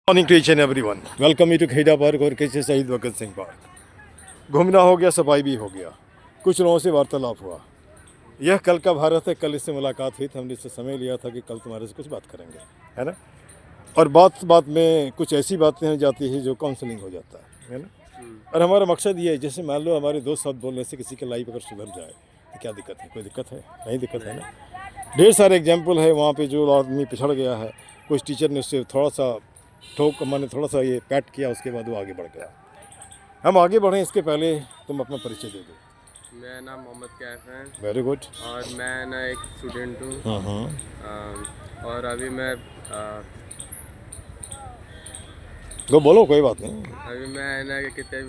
Morning to each and everyone. Welcome you to Kheda park और कैसे शहीद भगत सिंह पार्क। घूमना हो गया, सफाई भी हो गया, कुछ लोगों से वार्तालाप हुआ। यह कल का भारत है। कल इससे मुलाकात हुई, तो हमने इससे समय लिया था कि कल तुम्हारे से कुछ बात करेंगे, है ना। और बात बात में कुछ ऐसी बातें हो जाती है जो काउंसलिंग हो जाता है ना। और हमारा मकसद ये है, जैसे मान लो हमारे दो शब्द बोलने से किसी की लाइफ अगर सुधर जाए तो क्या दिक्कत है? कोई दिक्कत है? नहीं दिक्कत है ना। ढेर सारे एग्जाम्पल है वहाँ पे जो आदमी पिछड़ गया है, कुछ टीचर ने उससे थोड़ा सा ठोक मैंने थोड़ा सा ये पैट किया, उसके बाद वो आगे बढ़ गया। हम आगे बढ़ें इसके पहले तुम अपना परिचय दे दो। मेरा नाम मोहम्मद कैफ है वेरी गुड। और मैं ना एक स्टूडेंट हूँ। और अभी मैं तो बोलो, कोई बात नहीं। अभी मैं ना क्या कहते हैं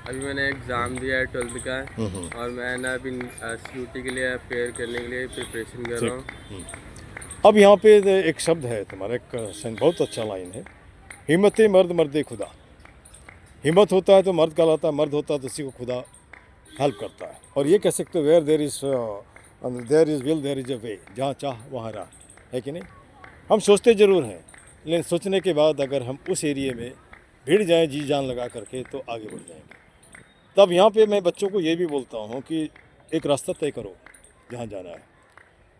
अभी मैंने एग्ज़ाम दिया है 12th का। और मैं ना अभी CUT के लिए अपेयर करने के लिए प्रिपरेशन कर रहा हूँ। अब यहाँ पे एक शब्द है तुम्हारा, एक बहुत अच्छा लाइन है, हिम्मत मर्द मर्द खुदा। हिम्मत होता है तो मर्द कहलाता है, मर्द होता है तो उसी को खुदा हेल्प करता है। और ये कह सकते हो, where there is will there is a way, जहाँ चाह वहाँ राह, है कि नहीं। हम सोचते ज़रूर हैं, लेकिन सोचने के बाद अगर हम उस एरिए में भिड़ जाएं जी जान लगा करके तो आगे बढ़ जाएंगे। तब यहाँ पे मैं बच्चों को ये भी बोलता हूँ कि एक रास्ता तय करो जहाँ जाना है,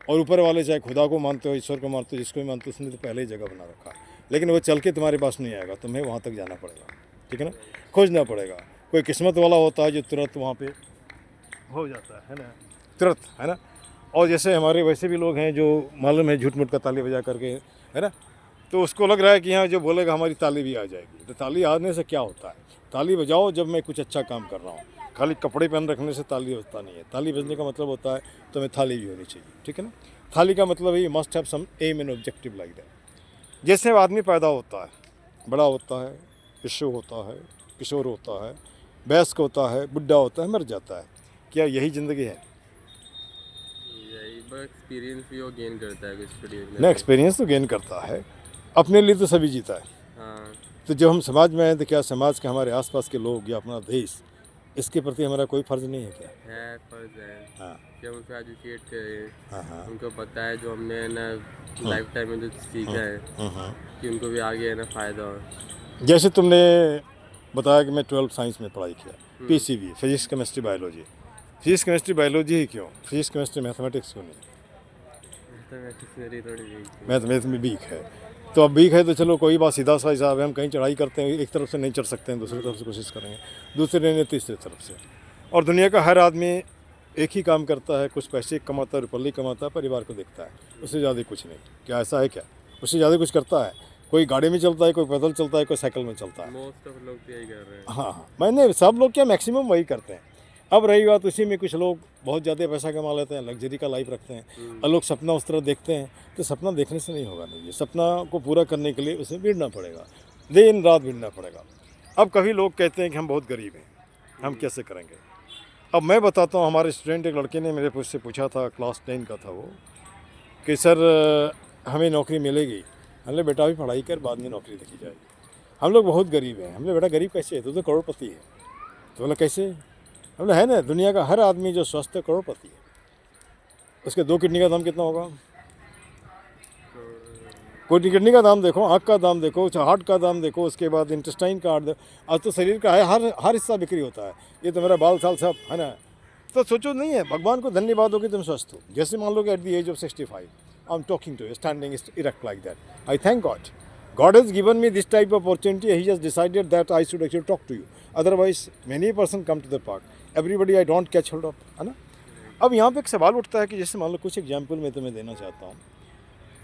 और ऊपर वाले चाहे खुदा को मानते हो, ईश्वर को मानते हो, जिसको भी मानते हो, उसने तो पहले ही जगह बना रखा है। लेकिन वो चल के तुम्हारे पास नहीं आएगा, तुम्हें वहाँ तक जाना पड़ेगा, ठीक है ना। खोजना पड़ेगा। कोई किस्मत वाला होता है जो तुरंत वहाँ पे हो जाता है ना, तुरंत, है ना। और जैसे हमारे वैसे भी लोग हैं जो मालूम है झूठ मूठ का ताली बजा करके, है ना, तो उसको लग रहा है कि यहाँ जो बोलेगा हमारी ताली भी आ जाएगी। तो ताली आने से क्या होता है? ताली बजाओ जब मैं कुछ अच्छा काम कर रहा हूँ। खाली कपड़े पहन रखने से ताली बजता नहीं है। ताली बजने का मतलब होता है तुम्हें थाली भी होनी चाहिए, ठीक है ना। थाली का मतलब है must have some aim and objective like that. जैसे आदमी पैदा होता है, बड़ा होता है, शिशु होता है, किशोर होता है, वयस्क होता है, बुढ़ा होता है, मर जाता है। क्या यही ज़िंदगी है? यही बस एक्सपीरियंस भी वो गेन करता है कुछ स्टडी ना, एक्सपीरियंस तो गेन करता है। अपने लिए तो सभी जीता है। हाँ, तो जब हम समाज में हैं तो क्या समाज के हमारे आसपास के लोग या अपना देश, इसके प्रति हमारा कोई फ़र्ज़ नहीं है क्या? है फर्ज है हाँ कि हम उनको एजुकेट करें। हाँ हाँ उनको पता है जो हमने ना लाइफ टाइम में जो सीखा है कि उनको भी आगे है ना फ़ायदा हो। जैसे तुमने बताया कि मैं 12th साइंस में पढ़ाई किया, PCB, physics chemistry biology. Physics chemistry biology ही क्यों? फिजिक्स केमिस्ट्री मैथमेटिक्स क्यों नहीं? मैथमेटिक्स मेरी थोड़ी वीक है। मैथमेटिक्स में वीक है तो अब वीक है तो चलो कोई बात, सीधा सा हिसाब है। हम कहीं चढ़ाई करते हैं, एक तरफ से नहीं चढ़ सकते हैं, दूसरी तरफ से कोशिश करेंगे, दूसरे ने तीसरी तरफ से। और दुनिया का हर आदमी एक ही काम करता है, कुछ पैसे कमाता है, रुपये कमाता है, परिवार को देखता है, उससे ज़्यादा कुछ नहीं। क्या ऐसा है क्या? उससे ज़्यादा कुछ करता है? कोई गाड़ी में चलता है, कोई पैदल चलता है, कोई साइकिल में चलता है। मोस्ट ऑफ लोग तो यही कर रहे हैं। हाँ हाँ, मैंने सब लोग क्या, मैक्सिमम वही करते हैं। अब रही बात उसी में, कुछ लोग बहुत ज़्यादा पैसा कमा लेते हैं, लग्जरी का लाइफ रखते हैं, और लोग सपना उस तरह देखते हैं। तो सपना देखने से नहीं होगा। नहीं, सपना को पूरा करने के लिए उसे भिड़ना पड़ेगा, दिन रात भिड़ना पड़ेगा। अब कभी लोग कहते हैं कि हम बहुत गरीब हैं, हम कैसे करेंगे। अब मैं बताता हूँ, हमारे स्टूडेंट एक लड़के ने मेरे से पूछा था, क्लास 10 का था वो, कि सर हमें नौकरी मिलेगी? हमने बेटा अभी पढ़ाई कर, बाद में नौकरी देखी जाएगी। हम लोग बहुत गरीब हैं। हमने बेटा गरीब कैसे है? तो करोड़पति है। तो बोला कैसे? हमने है ना, दुनिया का हर आदमी जो स्वस्थ है करोड़पति है। उसके 2 किडनी का दाम कितना होगा? कोई किडनी का दाम देखो, आँख का दाम देखो, हार्ट का दाम देखो, उसके बाद इंटेस्टाइन का आज तो शरीर का है, हर हिस्सा बिक्री होता है। ये तो मेरा बाल साल सब है ना। तो सोचो नहीं है, भगवान को धन्यवाद हो कि तुम स्वस्थ हो। जैसे मान लो कि at the age of 65 I am talking to you standing erect like that. I thank God. God has given me this type of opportunity. He just decided that I should actually talk to you. Otherwise, many person come to the park. Everybody I don't catch hold of, है ना। अब यहाँ पे एक सवाल उठता है कि जैसे मान लो कुछ एग्जाम्पल मैं तुम्हें देना चाहता हूँ,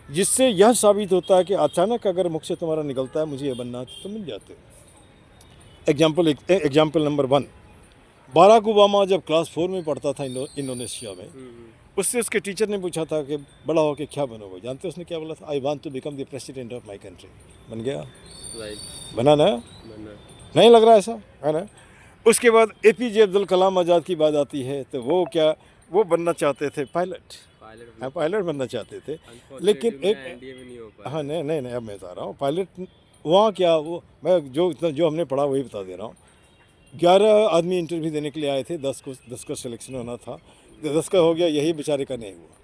जिससे यह साबित होता है कि अचानक अगर मुख से तुम्हारा निकलता है मुझे ये बनना है तो तुम मिल जाते हो। एग्जाम्पल नंबर 1, बाराक ओबामा जब क्लास 4 में पढ़ता था इंडोनेशिया में, उससे उसके टीचर ने पूछा था कि बड़ा होकर क्या बनोगे? जानते हो उसने क्या बोला था? I want to become the president of my country. बन गया? बना ना? नहीं लग रहा ऐसा, है ना। उसके बाद APJ अब्दुल कलाम आज़ाद की बात आती है तो वो क्या, वो बनना चाहते थे पायलट। हाँ, पायलट बनना चाहते थे, लेकिन एक हाँ नहीं नहीं नहीं, अब मैं बता रहा हूँ पायलट वहाँ क्या, वो मैं जो हमने पढ़ा वही बता दे रहा हूँ। 11 आदमी इंटरव्यू देने के लिए आए थे, 10 का सिलेक्शन होना था, 10 का हो गया, यही बेचारे का नहीं हुआ।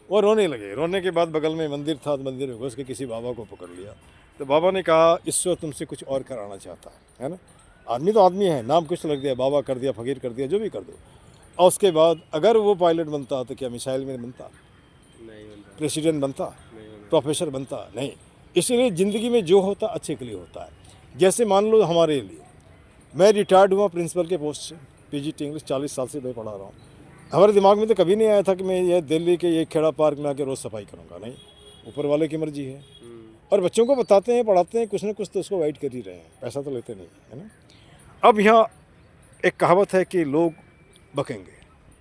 वो रोने लगे। रोने के बाद बगल में मंदिर था, मंदिर में घुस के किसी बाबा को पकड़ लिया, तो बाबा ने कहा ईश्वर तुमसे कुछ और कराना चाहता है ना। आदमी तो आदमी है, नाम कुछ लग दिया, बाबा कर दिया, फकीर कर दिया, जो भी कर दो। और उसके बाद अगर वो पायलट बनता तो क्या मिसाइल में बनता, नहीं बनता, प्रेसिडेंट बनता, नहीं बनता। प्रोफेसर बनता? नहीं। इसलिए ज़िंदगी में जो होता अच्छे के लिए होता है। जैसे मान लो हमारे लिए, मैं रिटायर्ड हुआ प्रिंसिपल के पोस्ट से, पीजीटी इंग्लिश 40 साल से मैं पढ़ा रहा हूँ। हमारे दिमाग में तो कभी नहीं आया था कि मैं ये दिल्ली के ये खेड़ा पार्क में आके रोज़ सफाई करूँगा, नहीं, ऊपर वाले की मर्जी है। और बच्चों को बताते हैं, पढ़ाते हैं, कुछ ना कुछ तो उसको गाइड कर ही रहे हैं, पैसा तो लेते नहीं है ना। अब यहाँ एक कहावत है कि लोग बकेंगे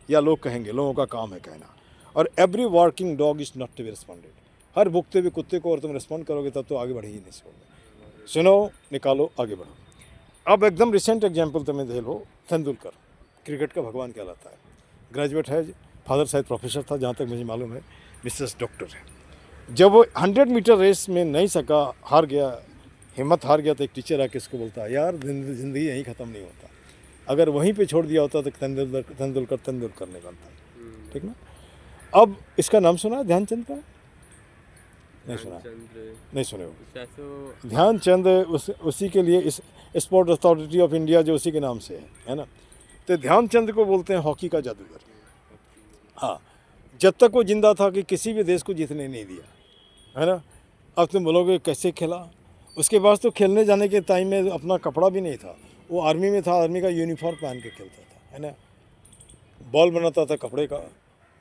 या लोग कहेंगे, लोगों का काम है कहना। और every working dog is not to be responded. हर भुगते हुए कुत्ते को और तुम रिस्पॉन्ड करोगे तब तो आगे बढ़ ही नहीं सकोगे। सुनो, निकालो, आगे बढ़ो। अब एकदम रिसेंट एग्जाम्पल तुम्हें दे लो, तेंदुलकर क्रिकेट का भगवान कहलाता है, ग्रेजुएट है, फादर शायद प्रोफेसर था जहाँ तक मुझे मालूम है, मिसेस डॉक्टर है। जब वो 100 मीटर रेस में नहीं सका, हार गया, हिम्मत हार गया, तो एक टीचर आके उसको बोलता है, यार ज़िंदगी यहीं ख़त्म नहीं होता, अगर वहीं पे छोड़ दिया होता तो तेंदुलकर नहीं बनता। ठीक ना। अब इसका नाम सुना ध्यानचंद का? नहीं सुना, नहीं सुने हो। ध्यानचंद उसी के लिए इस स्पोर्ट अथॉरिटी ऑफ इंडिया जो उसी के नाम से है ना। तो ध्यानचंद को बोलते हैं हॉकी का जादूगर। हाँ, जब तक वो जिंदा था कि किसी भी देश को जीतने नहीं दिया, है ना। अब तुम बोलोगे कैसे खेला? उसके बाद तो खेलने जाने के टाइम में अपना कपड़ा भी नहीं था, वो आर्मी में था, आर्मी का यूनिफॉर्म पहन के खेलता था, है ना। बॉल बनाता था कपड़े का,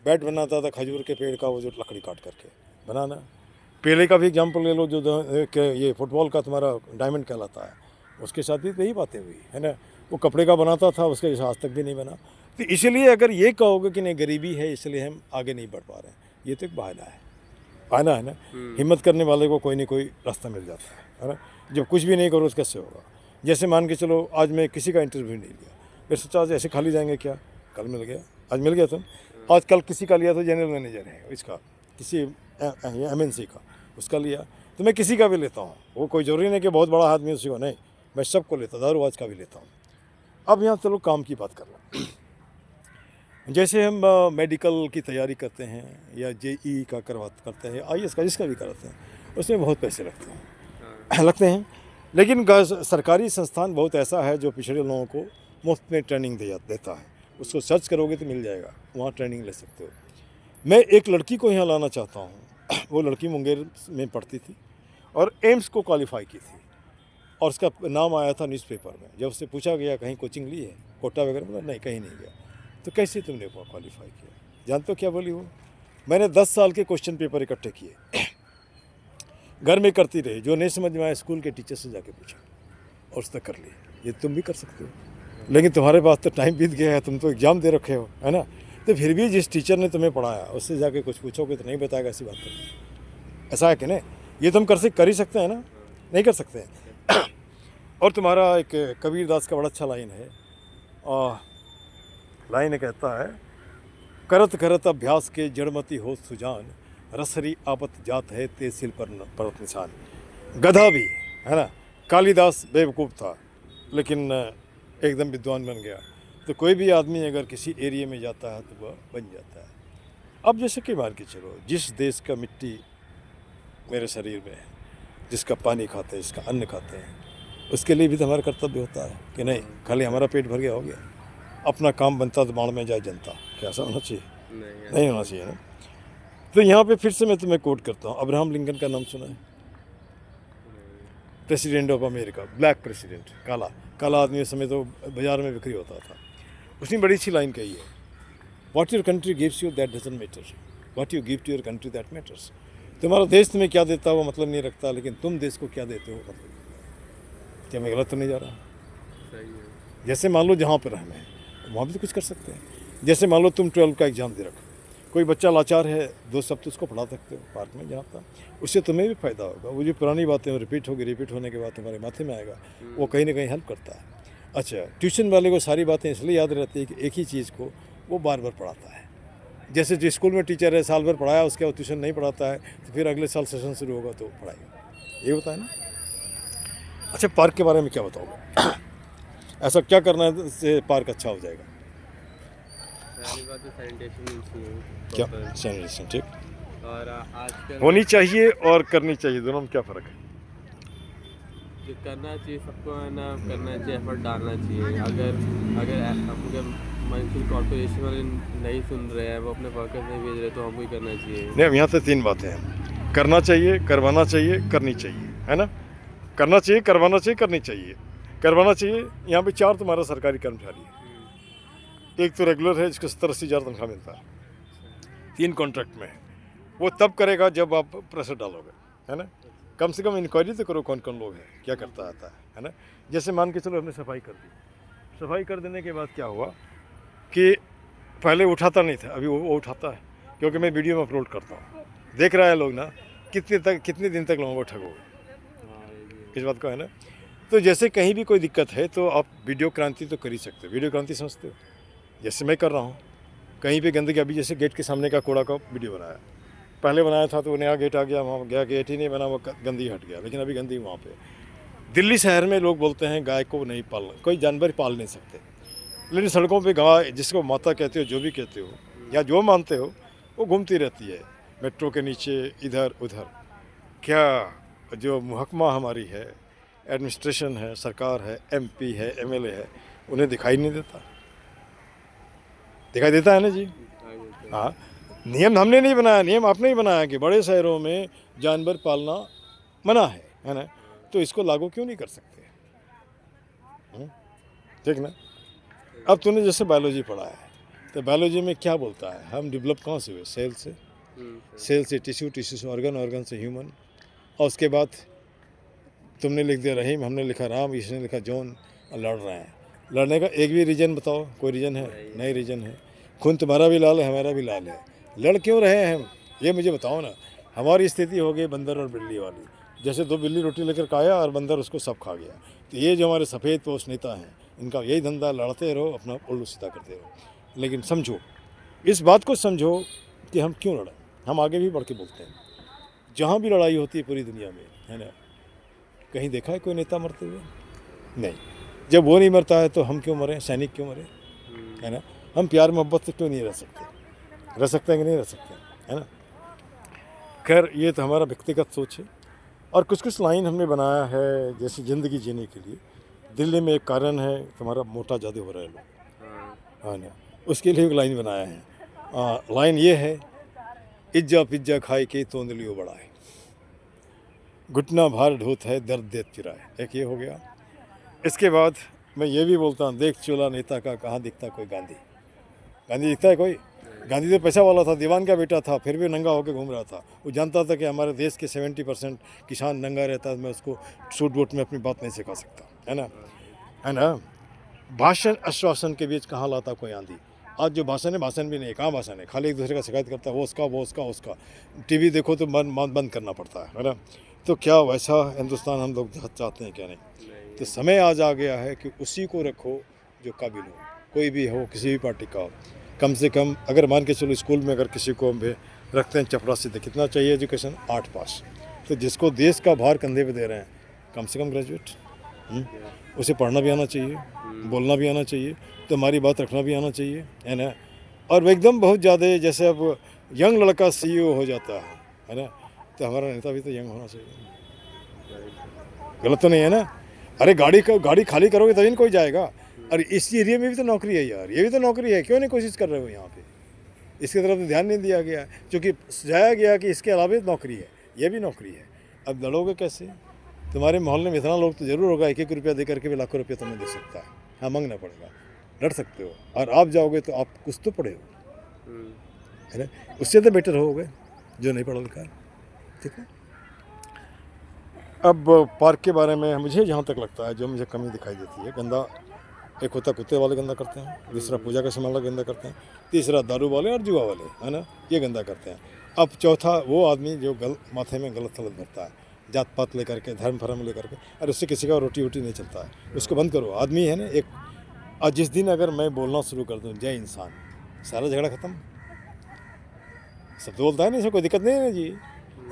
बैट बनाता था खजूर के पेड़ का, वो जो लकड़ी काट करके बनाना। पेले का भी एग्जाम्पल ले लो, जो ये फुटबॉल का तुम्हारा डायमंड कहलाता है, उसके साथ भी यही बातें हुई, है ना। वो कपड़े का बनाता था, उसके जैसा आज तक भी नहीं बना। तो इसीलिए अगर ये कहोगे कि नहीं गरीबी है इसलिए हम आगे नहीं बढ़ पा रहे हैं, ये तो एक बहाना है ना। हिम्मत करने वाले को कोई ना कोई रास्ता मिल जाता है ना। जब कुछ भी नहीं करो तो कैसे होगा? जैसे मान के चलो, आज मैं किसी का इंटरव्यू नहीं लिया, फिर सोचा आज ऐसे खाली जाएंगे क्या, कल मिल गया, आज मिल गया तुम, आज कल किसी का लिया तो जनरल मैनेजर है इसका, किसी MNC का, उसका लिया, तो मैं किसी का भी लेता हूँ। वो कोई ज़रूरी नहीं कि बहुत बड़ा आदमी उसी को, नहीं, मैं सबको लेता, दारूबाज का भी लेता हूँ। अब यहाँ चलो काम की बात कर लो। जैसे हम मेडिकल की तैयारी करते हैं या JEE का करते हैं, IAS का जिसका भी कराते हैं, उसमें बहुत पैसे लगते हैं। लेकिन सरकारी संस्थान बहुत ऐसा है जो पिछड़े लोगों को मुफ्त में ट्रेनिंग देता है, उसको सर्च करोगे तो मिल जाएगा, वहाँ ट्रेनिंग ले सकते हो। मैं एक लड़की को यहाँ लाना चाहता हूँ। वो लड़की मुंगेर में पढ़ती थी और एम्स को क्वालिफाई की थी, और उसका नाम आया था न्यूज़पेपर में। जब उससे पूछा गया कहीं कोचिंग ली है, कोटा वगैरह, बोला नहीं कहीं नहीं गया। तो कैसे तुमने क्वालिफाई किया? जानते हो क्या बोली वो? मैंने 10 साल के क्वेश्चन पेपर इकट्ठे किए, घर में करती रही, जो नहीं समझ में आया स्कूल के टीचर से जाके पूछा और उस तक कर ली। ये तुम भी कर सकते हो, लेकिन तुम्हारे पास तो टाइम बीत गया है, तुम तो एग्ज़ाम दे रखे हो, है ना। तो फिर भी जिस टीचर ने तुम्हें पढ़ाया उससे जाके कुछ पूछोगे तो नहीं बताएगा, ऐसी बात तो ऐसा है कि नहीं? ये तुम कर ही सकते हैं ना, नहीं कर सकते हैं। और तुम्हारा एक कबीरदास का बड़ा अच्छा लाइन है, लाइन कहता है, करत करत अभ्यास के जड़मती हो सुजान, रसरी आपत जात है ते सिल पर परत निशान। गधा भी, है ना, कालिदास बेवकूफ़ था लेकिन एकदम विद्वान बन गया। तो कोई भी आदमी अगर किसी एरिया में जाता है तो वह बन जाता है। अब जैसे कि मान के चलो, जिस देश का मिट्टी मेरे शरीर में है, जिसका पानी खाते हैं, जिसका अन्न खाते हैं, उसके लिए भी तो हमारा कर्तव्य होता है कि नहीं खाली हमारा पेट भर गया हो गया, अपना काम बनता तो बाढ़ में जाए जनता। क्या ऐसा होना चाहिए? नहीं होना चाहिए ना। तो यहाँ पे फिर से मैं तुम्हें कोट करता हूँ, अब्राहम लिंकन का नाम सुना है? President of America, black president, काला आदमी उस समय तो बाज़ार में बिक्री होता था। उसने बड़ी अच्छी लाइन कही है, what your country gives you that doesn't matter, what you give to your country that matters. तुम्हारा देश तुम्हें क्या देता है वो मतलब नहीं रखता, लेकिन तुम देश को क्या देते हो मतलब। क्या मैं गलत तो नहीं जा रहा? सही है। जैसे मान लो जहाँ पर रहना है वहाँ भी तो कुछ कर सकते हैं। जैसे मान लो तुम 12 का एग्ज़ाम दे रखो, कोई बच्चा लाचार है, 2 सप्ताह उसको पढ़ा सकते हो पार्क में जहाँ था, उससे तुम्हें भी फ़ायदा होगा। वो जो पुरानी बातें रिपीट होगी, रिपीट होने के बाद तुम्हारे माथे में आएगा, वो कहीं ना कहीं हेल्प करता है। अच्छा, ट्यूशन वाले को सारी बातें इसलिए याद रहती है कि एक ही चीज़ को वो बार बार पढ़ाता है। जैसे जो स्कूल में टीचर है, साल भर पढ़ाया, उसके बाद ट्यूशन नहीं पढ़ाता है, तो फिर अगले साल सेशन शुरू होगा तो पढ़ाएगा। ये होता है ना। अच्छा, पार्क के बारे में क्या बताओगे? ऐसा क्या करना है इससे पार्क अच्छा हो जाएगा? पहली बात तो सैनिटेशन क्या सैनिटेशन ठीक और आजकल होनी चाहिए और करनी चाहिए, दोनों में क्या फ़र्क है? जो करना चाहिए सबको है ना, करना चाहिए, एफर्ट डालना चाहिए। अगर म्यूनसिपल कॉर्पोरेशन वाले नहीं सुन रहे हैं, वो अपने वर्कर्स नहीं भेज रहे, तो हमको ही करना चाहिए। नहीं, अब यहाँ से 3 बातें हैं, करना चाहिए, करवाना चाहिए, करनी चाहिए, है ना? करना चाहिए, करवाना चाहिए, करनी चाहिए। करवाना चाहिए, यहाँ पे 4 तुम्हारा सरकारी कर्मचारी है। एक तो रेगुलर है जिसको 70-80 हज़ार तनख्वाह मिलता है, 3 कॉन्ट्रैक्ट में है। वो तब करेगा जब आप प्रेशर डालोगे, है ना? कम से कम इंक्वायरी तो करो कौन कौन लोग हैं, क्या करता आता है ना? जैसे मान के चलो हमने सफाई कर दी, सफाई कर देने के बाद क्या हुआ कि पहले उठाता नहीं था, अभी वो उठाता है, क्योंकि मैं वीडियो में अपलोड करता हूँ। देख रहा है लोग ना, कितने दिन तक लोगों को ठगोगे, इस बात को, है ना? तो जैसे कहीं भी कोई दिक्कत है तो आप वीडियो क्रांति तो कर ही सकते हो। वीडियो क्रांति समझते हो? जैसे मैं कर रहा हूँ, कहीं पे गंदगी, अभी जैसे गेट के सामने का कूड़ा का वीडियो बनाया, पहले बनाया था तो नया गेट आ गया, वहाँ गया, गेट ही नहीं बना, वो गंदगी हट गया, लेकिन अभी गंदगी वहाँ पे। दिल्ली शहर में लोग बोलते हैं गाय को नहीं पालना, कोई जानवर पाल नहीं सकते, लेकिन सड़कों पे गाय, जिसको माता कहते हो, जो भी कहते हो या जो मानते हो, वो घूमती रहती है मेट्रो के नीचे, इधर उधर। क्या जो महकमा हमारी है, एडमिनिस्ट्रेशन है, सरकार है, एमपी है, एमएलए है, उन्हें दिखाई नहीं देता? दिखाई देता है ना जी? हाँ, नियम हमने नहीं बनाया, नियम आपने ही बनाया कि बड़े शहरों में जानवर पालना मना है ना? तो इसको लागू क्यों नहीं कर सकते? ठीक ना? अब तूने जैसे बायोलॉजी पढ़ा है, तो बायोलॉजी में क्या बोलता है, हम डेवलप कहाँ से हुए? सेल से, सेल से टिश्यू, टिश्यू से ऑर्गन, ऑर्गन से ह्यूमन, और उसके बाद तुमने लिख दिया रहीम, हमने लिखा राम, इसने लिखा जॉन, और लड़ रहे हैं। लड़ने का एक भी रीजन बताओ, कोई रीजन है? नहीं रीजन है। खून तुम्हारा भी लाल है, हमारा भी लाल है, लड़ क्यों रहे हैं हम? ये मुझे बताओ ना। हमारी स्थिति हो गई बंदर और बिल्ली वाली, जैसे 2 बिल्ली रोटी लेकर खाया और बंदर उसको सब खा गया। तो ये जो हमारे सफ़ेद पोष नेता हैं, इनका यही धंधा, लड़ते रहो, अपना उल्लू सीधा करते रहो। लेकिन समझो, इस बात को समझो कि हम क्यों लड़ें। हम आगे भी बढ़ के बोलते हैं, जहाँ भी लड़ाई होती है पूरी दुनिया में, है ना, कहीं देखा है कोई नेता मरते हुए? नहीं। जब वो नहीं मरता है तो हम क्यों मरें? सैनिक क्यों मरे, है ना? हम प्यार मोहब्बत से क्यों नहीं रह सकते? रह सकते हैं कि नहीं रह सकते, है ना? खैर, ये तो हमारा व्यक्तिगत सोच है। और कुछ कुछ लाइन हमने बनाया है, जैसे ज़िंदगी जीने के लिए। दिल्ली में एक कारण है, तुम्हारा मोटा ज़्यादा हो रहा है लोग, है ना, उसके लिए एक लाइन बनाया है। लाइन ये है, इज्जा पिज्जा खाए के तोंदलियो बड़ा है, घुटना भार ढोत है, दर्द देत फिराए। एक ये हो गया। इसके बाद मैं ये भी बोलता हूँ, देख चोला नेता का, कहाँ दिखता कोई गांधी? गांधी दिखता है कोई? गांधी तो पैसा वाला था, दीवान का बेटा था, फिर भी नंगा होकर घूम रहा था। वो जानता था कि हमारे देश के 70% किसान नंगा रहता है, मैं उसको सूट वोट में अपनी बात नहीं सिखा सकता, है ना? है ना? भाषण आश्वासन के बीच कहाँ लाता कोई आंधी? आज जो भाषण है, भाषण भी नहीं, कहाँ भाषण है, खाली एक दूसरे का शिकायत करता है, वो उसका। टीवी देखो तो बंद करना पड़ता है ना? तो क्या वैसा हिंदुस्तान हम लोग चाहते हैं क्या? नहीं। तो समय आज आ गया है कि उसी को रखो जो काबिल हो, कोई भी हो, किसी भी पार्टी का हो। कम से कम अगर मान के चलो, स्कूल में अगर किसी को हम रखते हैं चपरासी, तो कितना चाहिए एजुकेशन? 8 पास। तो जिसको देश का भार कंधे पे दे रहे हैं, कम से कम ग्रेजुएट, उसे पढ़ना भी आना चाहिए, बोलना भी आना चाहिए, तो हमारी बात रखना भी आना चाहिए, है ना? और वो एकदम बहुत ज़्यादा, जैसे अब यंग लड़का CEO हो जाता है ना? तो हमारा नेता भी तो यंग होना चाहिए। गलत तो नहीं है ना? अरे गाड़ी खाली करोगे तभी कोई जाएगा। अरे इस एरिया में भी तो नौकरी है यार, ये भी तो नौकरी है, क्यों नहीं कोशिश कर रहे हो यहाँ पे? इसकी तरफ तो ध्यान नहीं दिया गया, क्योंकि सुझाया गया कि इसके अलावा नौकरी है, ये भी नौकरी है। अब लड़ोगे कैसे? तुम्हारे मोहल्ले में इतना लोग तो ज़रूर होगा, 1-1 रुपया दे करके भी लाखों रुपया तुम्हें दे सकता है। हाँ, मांगना पड़ेगा, लड़ सकते हो। और आप जाओगे तो आप कुछ तो पढ़े हो, है ना? उससे तो बेटर होगे जो नहीं पढ़ा लिखा है। ठीक है। अब पार्क के बारे में मुझे जहाँ तक लगता है, जो मुझे कमी दिखाई देती है, गंदा एक होता कुत्ते वाले गंदा करते हैं, दूसरा पूजा का सामान वाले गंदा करते हैं, तीसरा दारू वाले और जुआ वाले, है ना, ये गंदा करते हैं। अब चौथा वो आदमी जो माथे में गलत सलत भरता है, जात पात लेकर के, धर्म फर्म लेकर के, और उससे किसी का रोटी वोटी नहीं चलता है, उसको बंद करो। आदमी है ना एक, और जिस दिन अगर मैं बोलना शुरू कर दूँ जय इंसान, सारा झगड़ा खत्म। सब तो बोलता है ना, इसमें कोई दिक्कत नहीं है ना जी,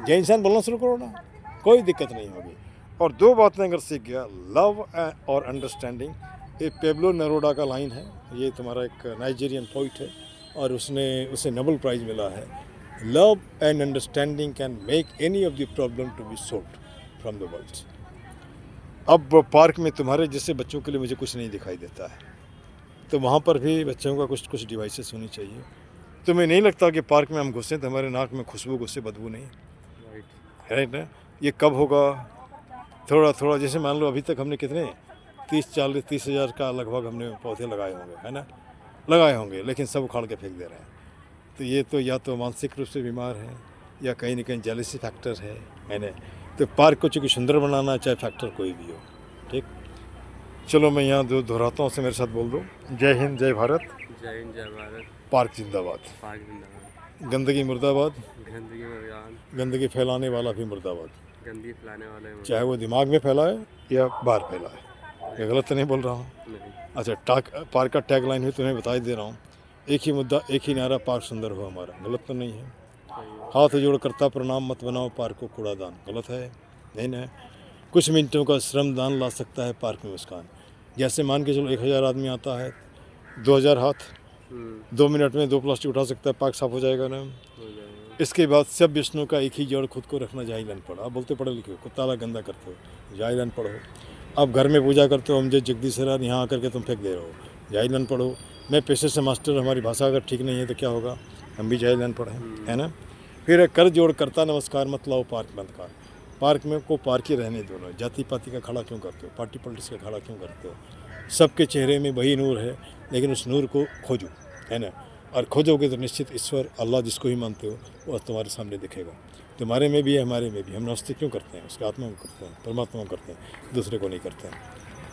जय इंसान बोलना शुरू करो ना, कोई दिक्कत नहीं होगी। और 2 बातें अगर सीख गया, लव और अंडरस्टैंडिंग। ये पेब्लो नेरूडा का लाइन है, ये तुम्हारा एक नाइजीरियन पोइट है, और उसे नोबेल प्राइज़ मिला है। Love and understanding can make any of the problem to be solved from the world. अब पार्क में तुम्हारे जैसे बच्चों के लिए मुझे कुछ नहीं दिखाई देता है, तो वहाँ पर भी बच्चों का कुछ कुछ डिवाइसेस होनी चाहिए। तुम्हें नहीं लगता कि पार्क में हम घुसें तो हमारे नाक में खुशबू घुसे, बदबू नहीं? राइट। राइट ना? ये कब होगा? थोड़ा थोड़ा, जैसे मान लो अभी तक हमने कितने 30 हज़ार का लगभग हमने पौधे लगाए होंगे, है ना, लगाए होंगे, लेकिन सब उखाड़ के फेंक दे रहे हैं। तो ये तो या तो मानसिक रूप से बीमार है या कहीं ना कहीं जेलसी फैक्टर है ना? तो पार्क को चूँकि सुंदर बनाना, चाहे फैक्टर कोई भी हो, ठीक। चलो मैं यहाँ दोहराता हूँ, से मेरे साथ बोल दो, जय हिंद, जय भारत, जय हिंद, जय भारत, पार्क जिंदाबाद, पाक जिंदाबाद, गंदगी मुर्दाबाद, गंदगी में गंदगी फैलाने वाला भी मुर्दाबाद, गंदगी फैलाने वाले हैं। चाहे वो दिमाग में फैलाए या बाहर फैलाए। ये गलत तो नहीं बोल रहा हूँ? नहीं। अच्छा, पार्क का टैग लाइन भी तुम्हें बता ही दे रहा हूँ, एक ही मुद्दा, एक ही नारा, पार्क सुंदर हो हमारा। गलत तो नहीं है? सही है। हाथ जोड़ करता प्रणाम, मत बनाओ पार्क को कूड़ादान। गलत है? नहीं ना? कुछ मिनटों का श्रमदान ला सकता है पार्क में मुस्कान। जैसे मान के चलो 1000 आदमी आता है, 2000 हाथ 2 मिनट में 2 प्लास्टिक उठा सकता है, पार्क साफ हो जाएगा ना? हो जाएगा। इसके बाद सब विष्णु का एक ही जड़ खुद को रखना, जाहिलन पढ़ो। आप बोलते पढ़े लिखे हो, कुत्ता गंदा करते हो, जाहिलन पढ़ो। आप घर में पूजा करते हो, मुझे जगदीश सर यहाँ आकर के तुम फेंक दे रहे हो, जाहिलन पढ़ो। मैं पेशे से मास्टर, हमारी भाषा अगर ठीक नहीं है तो क्या होगा? हम भी जाहिलन पढ़ें, है ना? फिर कर जोड़ करता नमस्कार, मत लाओ पार्क बंद कर। पार्क में को पार्क ही रहने दो ना। जाति पाति का खड़ा क्यों करते हो? पार्टी पॉलिटिक्स का खड़ा क्यों करते हो? सबके चेहरे में वही नूर है, लेकिन उस नूर को खोजो, है ना? और खोजोगे तो निश्चित ईश्वर, अल्लाह जिसको ही मानते हो, वो तुम्हारे सामने दिखेगा। तुम्हारे में भी है, हमारे में भी। हम नमस्ते क्यों करते हैं? उसके आत्मा को करते हैं, परमात्मा को करते हैं, दूसरे को नहीं करते हैं।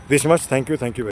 This much, thank you, thank you.